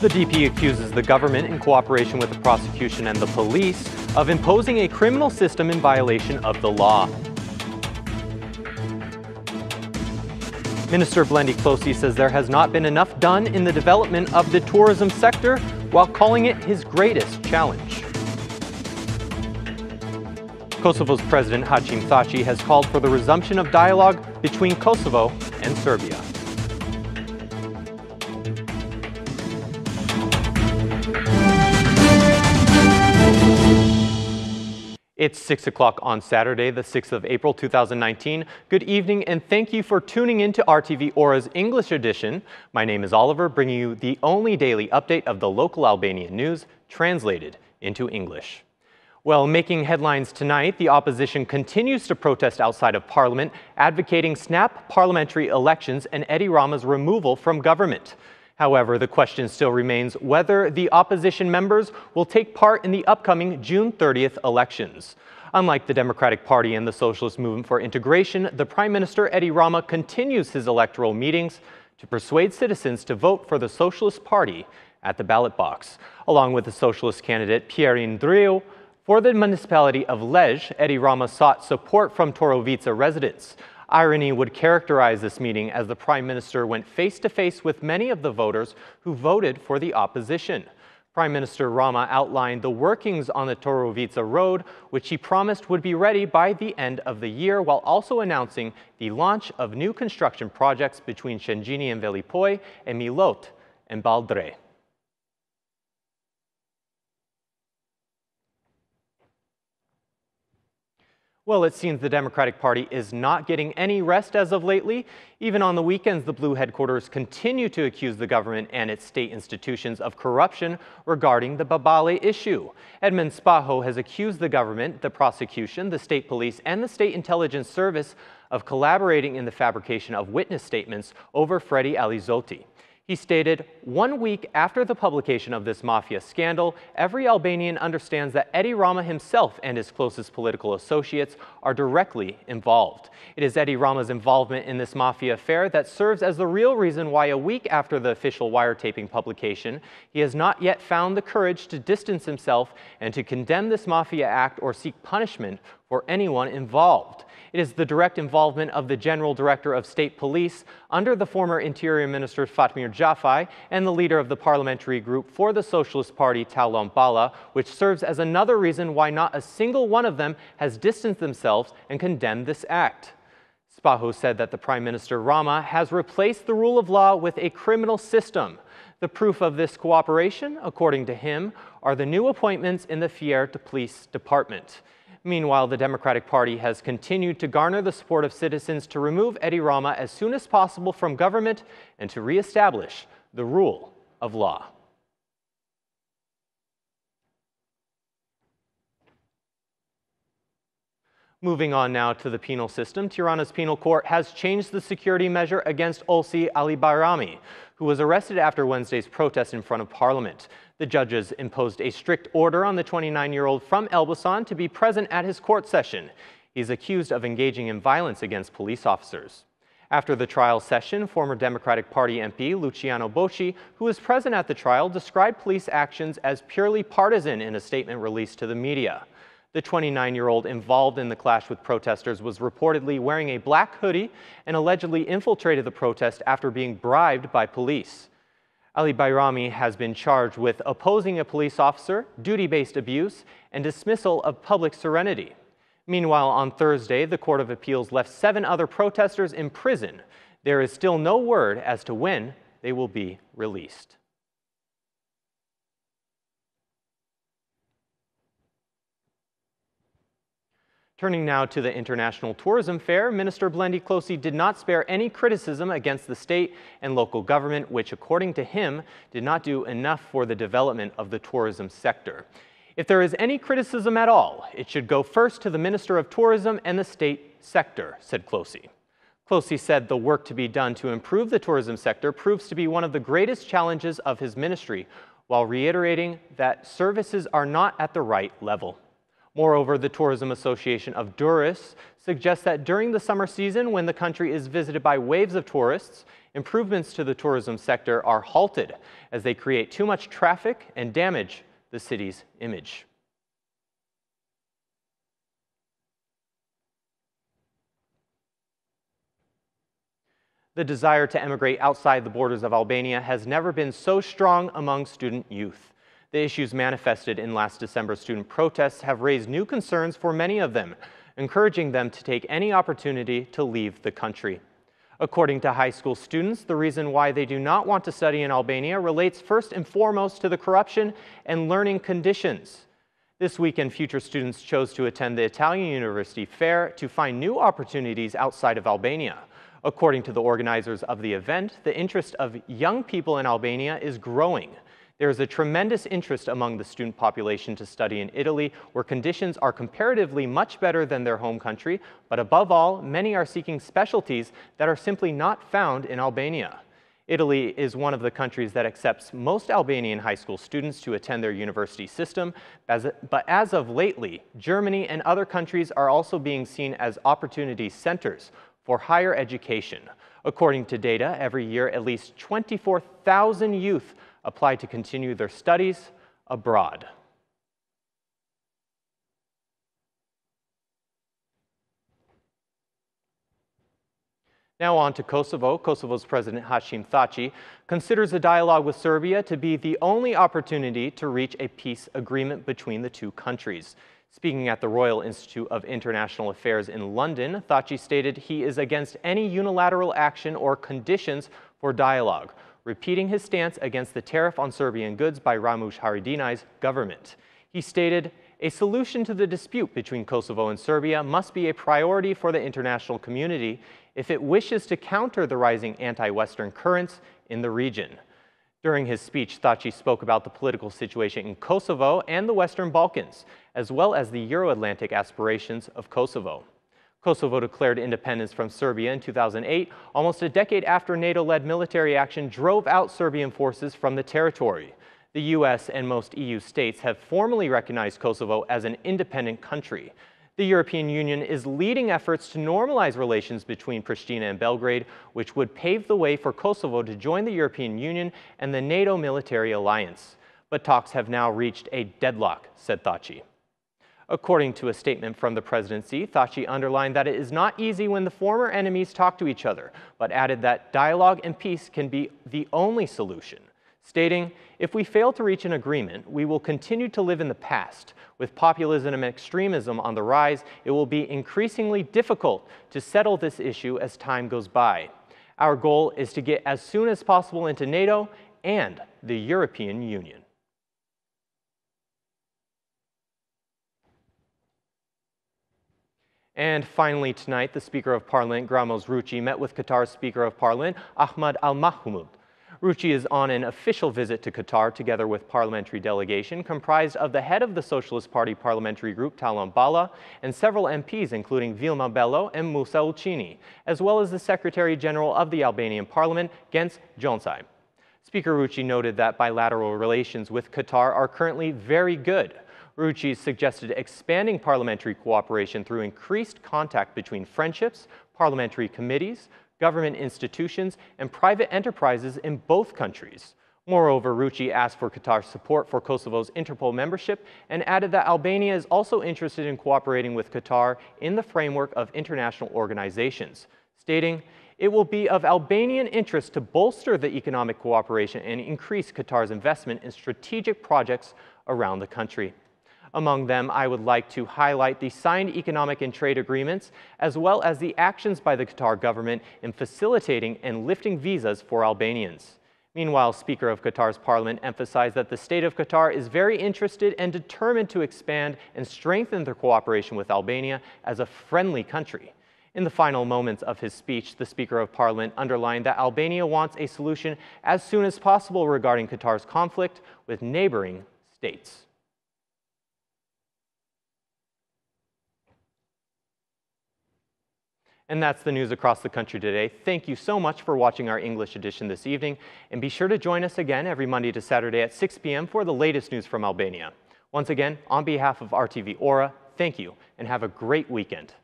The DP accuses the government, in cooperation with the prosecution and the police, of imposing a criminal system in violation of the law. Minister Blendy Closey says there has not been enough done in the development of the tourism sector, while calling it his greatest challenge. Kosovo's President Hashim Thaçi has called for the resumption of dialogue between Kosovo and Serbia. It's 6 o'clock on Saturday, the 6th of April, 2019. Good evening, and thank you for tuning in to RTV Ora's English edition. My name is Oliver, bringing you the only daily update of the local Albanian news translated into English. Well, making headlines tonight, the opposition continues to protest outside of Parliament, advocating snap parliamentary elections and Edi Rama's removal from government. However, the question still remains whether the opposition members will take part in the upcoming June 30th elections. Unlike the Democratic Party and the Socialist Movement for Integration, the Prime Minister Edi Rama continues his electoral meetings to persuade citizens to vote for the Socialist Party at the ballot box. Along with the Socialist candidate Pierin Dreu, for the municipality of Lej, Edi Rama sought support from Torovica residents. Irony would characterize this meeting as the Prime Minister went face-to-face with many of the voters who voted for the opposition. Prime Minister Rama outlined the workings on the Torovica road, which he promised would be ready by the end of the year, while also announcing the launch of new construction projects between Shëngjini and Velipoj and Milot and Baldre. Well, it seems the Democratic Party is not getting any rest as of lately. Even on the weekends, the Blue headquarters continue to accuse the government and its state institutions of corruption regarding the Babale issue. Edmund Spaho has accused the government, the prosecution, the state police, and the state intelligence service of collaborating in the fabrication of witness statements over Freddie Alizotti. He stated, "1 week after the publication of this mafia scandal, every Albanian understands that Edi Rama himself and his closest political associates are directly involved. It is Edi Rama's involvement in this mafia affair that serves as the real reason why a week after the official wiretaping publication, he has not yet found the courage to distance himself and to condemn this mafia act or seek punishment for anyone involved. It is the direct involvement of the General Director of State Police under the former Interior Minister Fatmir Jafaj and the leader of the parliamentary group for the Socialist Party, Taulon Bala, which serves as another reason why not a single one of them has distanced themselves and condemned this act." Spaho said that the Prime Minister Rama has replaced the rule of law with a criminal system. The proof of this cooperation, according to him, are the new appointments in the Fiert Police Department. Meanwhile, the Democratic Party has continued to garner the support of citizens to remove Edi Rama as soon as possible from government and to reestablish the rule of law. Moving on now to the penal system, Tirana's penal court has changed the security measure against Olsi Alibayrami, who was arrested after Wednesday's protest in front of Parliament. The judges imposed a strict order on the 29-year-old from Elbasan to be present at his court session. He is accused of engaging in violence against police officers. After the trial session, former Democratic Party MP Luciano Bocci, who was present at the trial, described police actions as purely partisan in a statement released to the media. The 29-year-old involved in the clash with protesters was reportedly wearing a black hoodie and allegedly infiltrated the protest after being bribed by police. Alibayrami has been charged with opposing a police officer, duty-based abuse, and dismissal of public serenity. Meanwhile, on Thursday, the Court of Appeals left 7 other protesters in prison. There is still no word as to when they will be released. Turning now to the International Tourism Fair, Minister Blendy Closey did not spare any criticism against the state and local government, which, according to him, did not do enough for the development of the tourism sector. If there is any criticism at all, it should go first to the Minister of Tourism and the state sector, said Closey. Closey said the work to be done to improve the tourism sector proves to be one of the greatest challenges of his ministry, while reiterating that services are not at the right level. Moreover, the Tourism Association of Tourists suggests that during the summer season, when the country is visited by waves of tourists, improvements to the tourism sector are halted as they create too much traffic and damage the city's image. The desire to emigrate outside the borders of Albania has never been so strong among student youth. The issues manifested in last December's student protests have raised new concerns for many of them, encouraging them to take any opportunity to leave the country. According to high school students, the reason why they do not want to study in Albania relates first and foremost to the corruption and learning conditions. This weekend, future students chose to attend the Italian University Fair to find new opportunities outside of Albania. According to the organizers of the event, the interest of young people in Albania is growing. There is a tremendous interest among the student population to study in Italy, where conditions are comparatively much better than their home country, but above all, many are seeking specialties that are simply not found in Albania. Italy is one of the countries that accepts most Albanian high school students to attend their university system, but as of lately, Germany and other countries are also being seen as opportunity centers for higher education. According to data, every year at least 24,000 youth apply to continue their studies abroad. Now on to Kosovo. Kosovo's President Hashim Thaçi considers a dialogue with Serbia to be the only opportunity to reach a peace agreement between the two countries. Speaking at the Royal Institute of International Affairs in London, Thaçi stated he is against any unilateral action or conditions for dialogue, repeating his stance against the tariff on Serbian goods by Ramush Haradinaj's government. He stated, "A solution to the dispute between Kosovo and Serbia must be a priority for the international community if it wishes to counter the rising anti-Western currents in the region." During his speech, Thaçi spoke about the political situation in Kosovo and the Western Balkans, as well as the Euro-Atlantic aspirations of Kosovo. Kosovo declared independence from Serbia in 2008, almost a decade after NATO-led military action drove out Serbian forces from the territory. The U.S. and most EU states have formally recognized Kosovo as an independent country. The European Union is leading efforts to normalize relations between Pristina and Belgrade, which would pave the way for Kosovo to join the European Union and the NATO military alliance. But talks have now reached a deadlock, said Thaçi. According to a statement from the presidency, Thaçi underlined that it is not easy when the former enemies talk to each other, but added that dialogue and peace can be the only solution, stating, "If we fail to reach an agreement, we will continue to live in the past. With populism and extremism on the rise, it will be increasingly difficult to settle this issue as time goes by. Our goal is to get as soon as possible into NATO and the European Union." And finally tonight, the Speaker of Parliament, Gramoz Ruçi, met with Qatar's Speaker of Parliament, Ahmad Al-Mahmoud. Ruçi is on an official visit to Qatar together with parliamentary delegation comprised of the head of the Socialist Party parliamentary group, Talon Balla, and several MPs, including Vilma Bello and Musa Ulcini, as well as the Secretary General of the Albanian Parliament, Gens Gjonsaj. Speaker Ruçi noted that bilateral relations with Qatar are currently very good. Ruçi suggested expanding parliamentary cooperation through increased contact between friendships, parliamentary committees, government institutions, and private enterprises in both countries. Moreover, Ruçi asked for Qatar's support for Kosovo's Interpol membership and added that Albania is also interested in cooperating with Qatar in the framework of international organizations, stating, "It will be of Albanian interest to bolster the economic cooperation and increase Qatar's investment in strategic projects around the country." Among them, I would like to highlight the signed economic and trade agreements, as well as the actions by the Qatar government in facilitating and lifting visas for Albanians. Meanwhile, Speaker of Qatar's parliament emphasized that the state of Qatar is very interested and determined to expand and strengthen their cooperation with Albania as a friendly country. In the final moments of his speech, the Speaker of Parliament underlined that Albania wants a solution as soon as possible regarding Qatar's conflict with neighboring states. And that's the news across the country today. Thank you so much for watching our English edition this evening, and be sure to join us again every Monday to Saturday at 6 p.m. for the latest news from Albania. Once again, on behalf of RTV Ora, Thank you, and have a great weekend.